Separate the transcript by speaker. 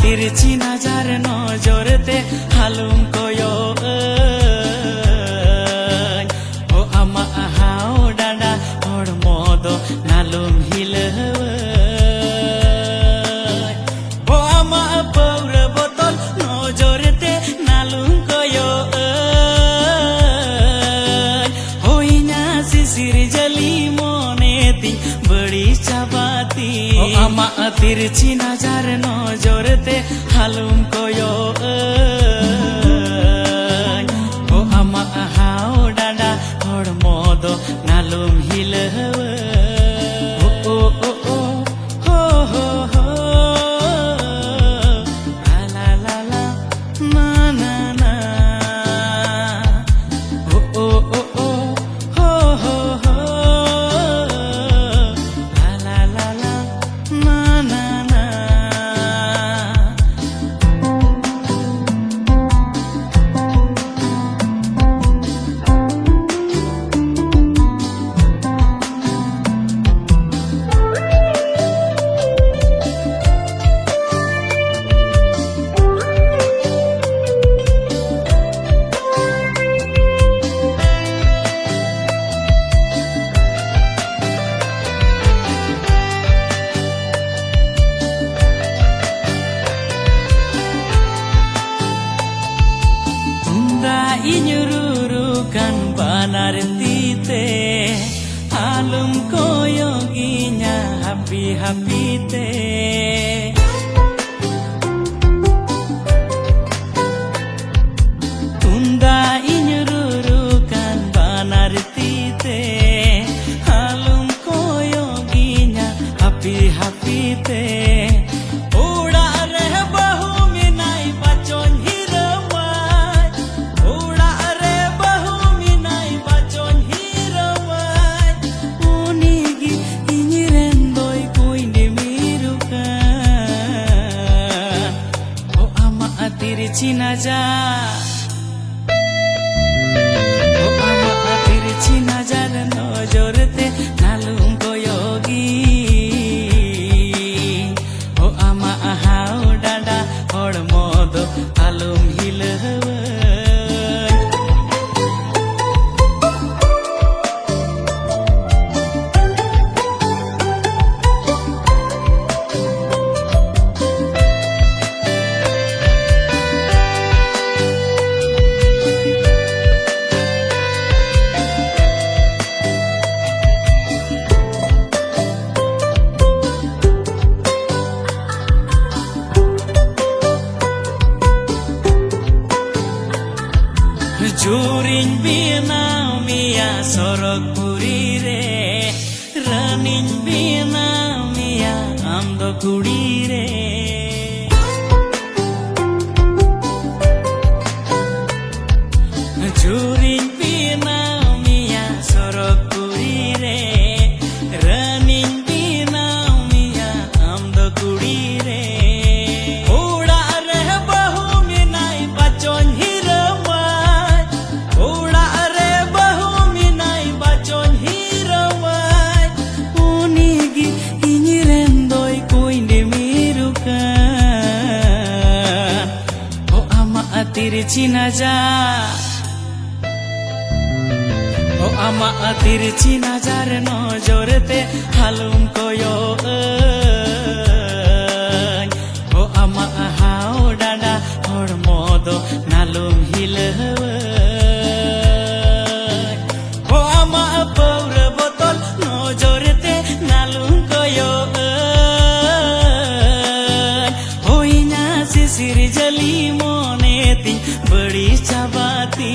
Speaker 1: tirci najar nojorte halum koyo o ama ahau dada hor modo nalum hilew o ama paura botol nojorte nalum koyo hoinya sisir jali mone ti badi cabati o ama tirci najar nojorte halum koyo o ama ahau dada hor modo nalum hilew o o o ho ho ho la la la na na na o o o o ho ho ho la la la na na na inyururukan banar tite halum koyoginya happy te tunda inyururukan banar tite halum koyoginya happy te tirci najar o ama tirci najar nojorte nalum koyogi o ama ahau dada hor modo alum hilew Juring binau mia sorok puri re raning binau mia amdo kudi re Juring binau mia sorok puri re raning binau mia amdo kudi re uda re bahu minai bachon tirci najar o ama tirci najar nojorte halum koyo o ama ahau dada hor modo nalum hilew o ama paura botol nojorte nalum koyo hoinya sisir jali mone badi cabati